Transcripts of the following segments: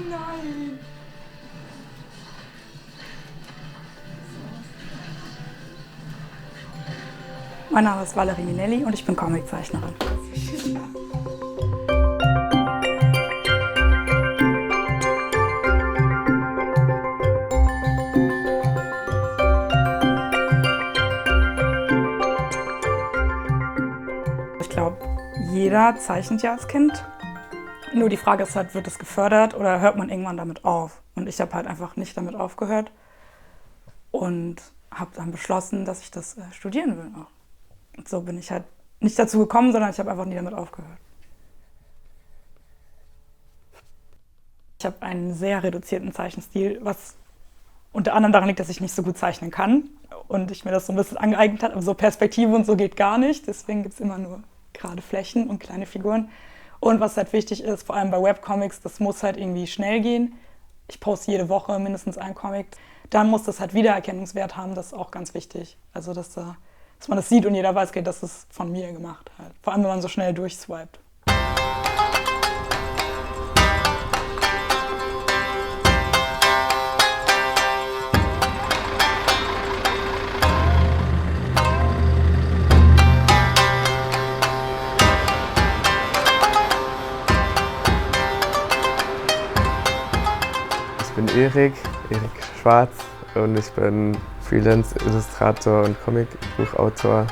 Nein. Mein Name ist Valerie Minelli und ich bin Comiczeichnerin. Ich glaube, jeder zeichnet ja als Kind. Nur die Frage ist halt, wird es gefördert oder hört man irgendwann damit auf? Und ich habe halt einfach nicht damit aufgehört und habe dann beschlossen, dass ich das studieren will auch. Und so bin ich halt nicht dazu gekommen, sondern ich habe einfach nie damit aufgehört. Ich habe einen sehr reduzierten Zeichenstil, was unter anderem daran liegt, dass ich nicht so gut zeichnen kann und ich mir das so ein bisschen angeeignet habe. Aber so Perspektive und so geht gar nicht, deswegen gibt es immer nur gerade Flächen und kleine Figuren. Und was halt wichtig ist, vor allem bei Webcomics, das muss halt irgendwie schnell gehen. Ich poste jede Woche mindestens einen Comic. Dann muss das halt Wiedererkennungswert haben, das ist auch ganz wichtig. Also dass man das sieht und jeder weiß, okay, das ist von mir gemacht. Halt. Vor allem, wenn man so schnell durchswiped. Ich bin Erik Schwarz und ich bin Freelance-Illustrator und Comicbuchautor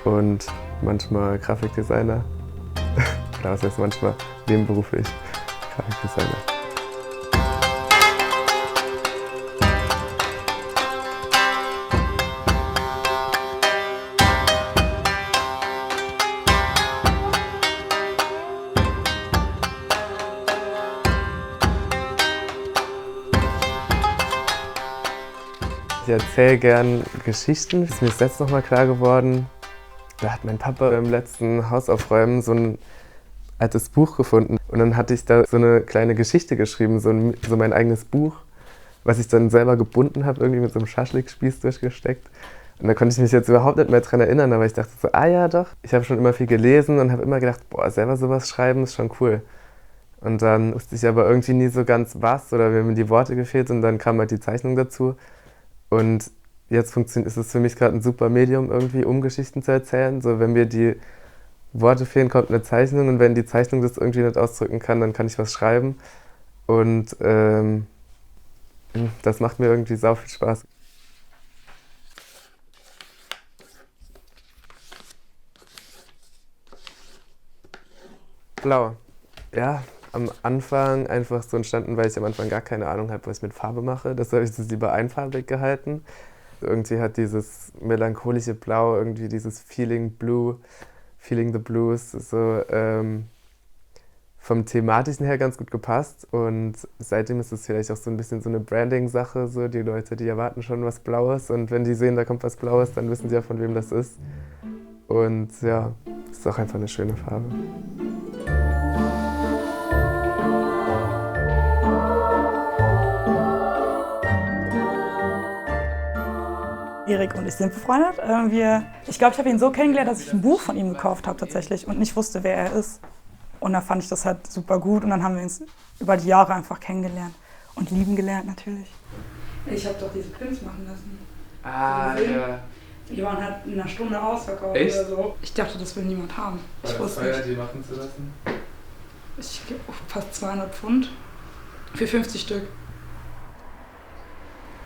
und manchmal Grafikdesigner. Oder was heißt manchmal? Nebenberuflich Grafikdesigner. Ich erzähle gern Geschichten. Das ist mir jetzt noch mal klar geworden. Da hat mein Papa beim letzten Hausaufräumen so ein altes Buch gefunden. Und dann hatte ich da so eine kleine Geschichte geschrieben, so mein eigenes Buch, was ich dann selber gebunden habe, irgendwie mit so einem Schaschlikspieß durchgesteckt. Und da konnte ich mich jetzt überhaupt nicht mehr dran erinnern, aber ich dachte so, ah ja doch. Ich habe schon immer viel gelesen und habe immer gedacht, boah, selber sowas schreiben ist schon cool. Und dann wusste ich aber irgendwie nie so ganz was oder mir haben die Worte gefehlt und dann kam halt die Zeichnung dazu. Und jetzt ist es für mich gerade ein super Medium, irgendwie, um Geschichten zu erzählen. So, wenn mir die Worte fehlen, kommt eine Zeichnung und wenn die Zeichnung das irgendwie nicht ausdrücken kann, dann kann ich was schreiben. Und das macht mir irgendwie sau viel Spaß. Blau. Ja, am Anfang einfach so entstanden, weil ich am Anfang gar keine Ahnung habe, was ich mit Farbe mache. Deshalb habe ich das lieber einfarbig gehalten. Irgendwie hat dieses melancholische Blau, irgendwie dieses Feeling the Blues, so vom Thematischen her ganz gut gepasst. Und seitdem ist es vielleicht auch so ein bisschen so eine Branding-Sache. So die Leute, die erwarten schon was Blaues und wenn die sehen, da kommt was Blaues, dann wissen sie ja, von wem das ist. Und ja, ist auch einfach eine schöne Farbe. Erik und ich sind befreundet. Ich glaube, ich habe ihn so kennengelernt, dass ich ein Buch von ihm gekauft habe tatsächlich und nicht wusste, wer er ist. Und da fand ich das halt super gut und dann haben wir uns über die Jahre einfach kennengelernt und lieben gelernt natürlich. Ich habe doch diese Pins machen lassen. Ah, ja. Die waren halt in einer Stunde ausverkauft. Echt? Oder so. Ich dachte, das will niemand haben. Ich wusste nicht. Die machen zu lassen? Ich gebe fast 200 Pfund für 50 Stück.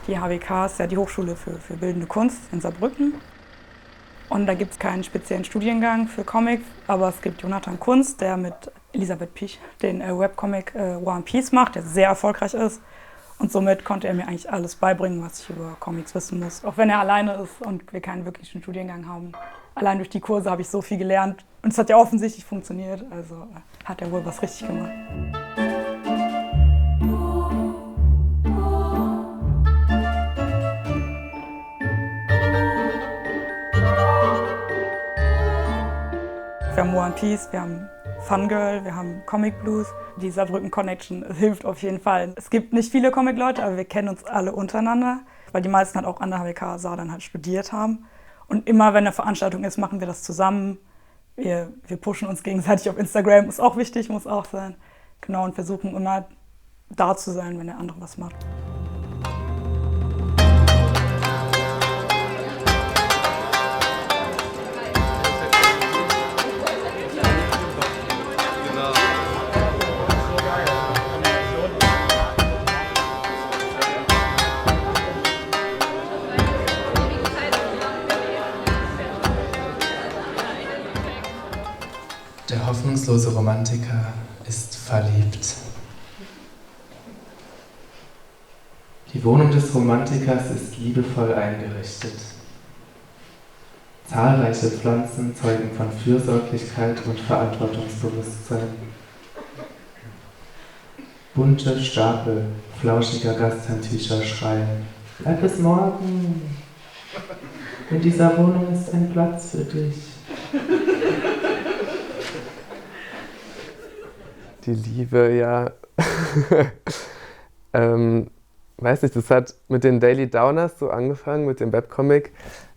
Die HWK ist ja die Hochschule für Bildende Kunst in Saarbrücken. Und da gibt es keinen speziellen Studiengang für Comics, aber es gibt Jonathan Kunst, der mit Elisabeth Piech den Webcomic War and Peace macht, der sehr erfolgreich ist. Und somit konnte er mir eigentlich alles beibringen, was ich über Comics wissen muss. Auch wenn er alleine ist und wir keinen wirklichen Studiengang haben. Allein durch die Kurse habe ich so viel gelernt. Und es hat ja offensichtlich funktioniert, also hat er wohl was richtig gemacht. Wir haben War and Peace, wir haben Fungirl, wir haben Comic Blues. Die Saarbrücken Connection hilft auf jeden Fall. Es gibt nicht viele Comic-Leute, aber wir kennen uns alle untereinander, weil die meisten halt auch an der HWK Saar dann halt studiert haben. Und immer wenn eine Veranstaltung ist, machen wir das zusammen. wir pushen uns gegenseitig auf Instagram, ist auch wichtig, muss auch sein. Genau, und versuchen immer da zu sein, wenn der andere was macht. Der hoffnungslose Romantiker ist verliebt. Die Wohnung des Romantikers ist liebevoll eingerichtet. Zahlreiche Pflanzen zeugen von Fürsorglichkeit und Verantwortungsbewusstsein. Bunte Stapel flauschiger Gasthandtücher schreien: Bleib bis morgen! In dieser Wohnung ist ein Platz für dich. Die Liebe, ja. Weiß nicht, das hat mit den Daily Downers so angefangen, mit dem Webcomic,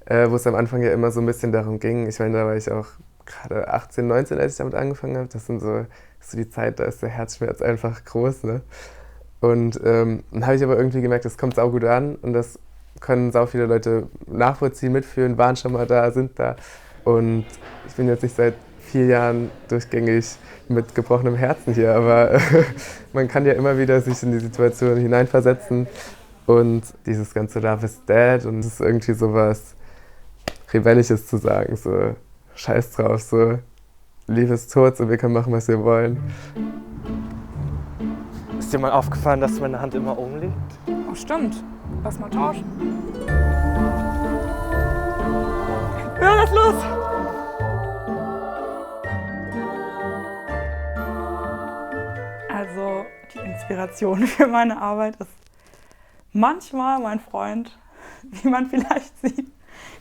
wo es am Anfang ja immer so ein bisschen darum ging. Ich meine, da war ich auch gerade 18, 19, als ich damit angefangen habe. Das ist so die Zeit, da ist der Herzschmerz einfach groß, ne? Und dann habe ich aber irgendwie gemerkt, das kommt saugut an und das können sau viele Leute nachvollziehen, mitfühlen, waren schon mal da, sind da. Und ich bin jetzt nicht seit 4 Jahren durchgängig mit gebrochenem Herzen hier, aber man kann ja immer wieder sich in die Situation hineinversetzen und dieses ganze Love is Dead und es ist irgendwie sowas Rebellisches zu sagen, so scheiß drauf, so Liebe ist tot, so wir können machen, was wir wollen. Ist dir mal aufgefallen, dass meine Hand immer oben liegt? Oh, stimmt. Lass mal tauschen. Ja, lass los! Also, die Inspiration für meine Arbeit ist manchmal mein Freund, wie man vielleicht sieht.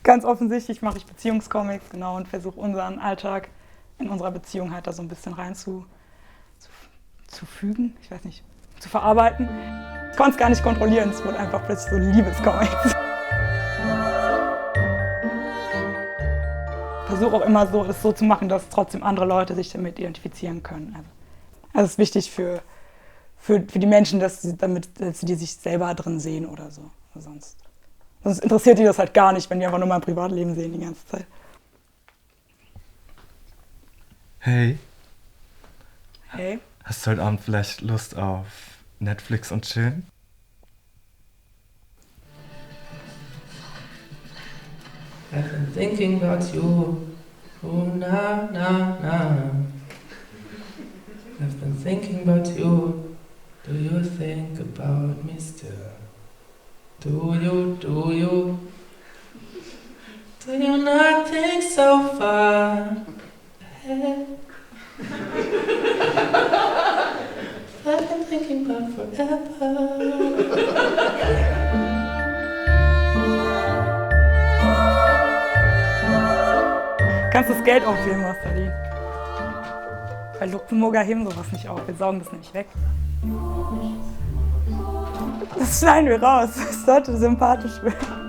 Ganz offensichtlich mache ich Beziehungscomics, genau, und versuche unseren Alltag in unserer Beziehung halt da so ein bisschen rein zu fügen, ich weiß nicht, zu verarbeiten. Ich konnte es gar nicht kontrollieren, es wurde einfach plötzlich so Liebescomics. Ich versuche auch immer so, es so zu machen, dass trotzdem andere Leute sich damit identifizieren können. Also es ist wichtig für die Menschen, dass sie die sich selber drin sehen oder so. Sonst interessiert die das halt gar nicht, wenn die einfach nur mein Privatleben sehen die ganze Zeit. Hey, Hey, hast du heute Abend vielleicht Lust auf Netflix und chillen? I've been thinking about you, oh na na na. I've been thinking about you, do you think about me still? Do you not think so far ahead? I've been thinking about forever. kannst du das Geld aufheben, was da liegt? Weil Luxemburger heben sowas nicht auf, wir saugen das nämlich weg. Das schneiden wir raus, das sollte sympathisch werden.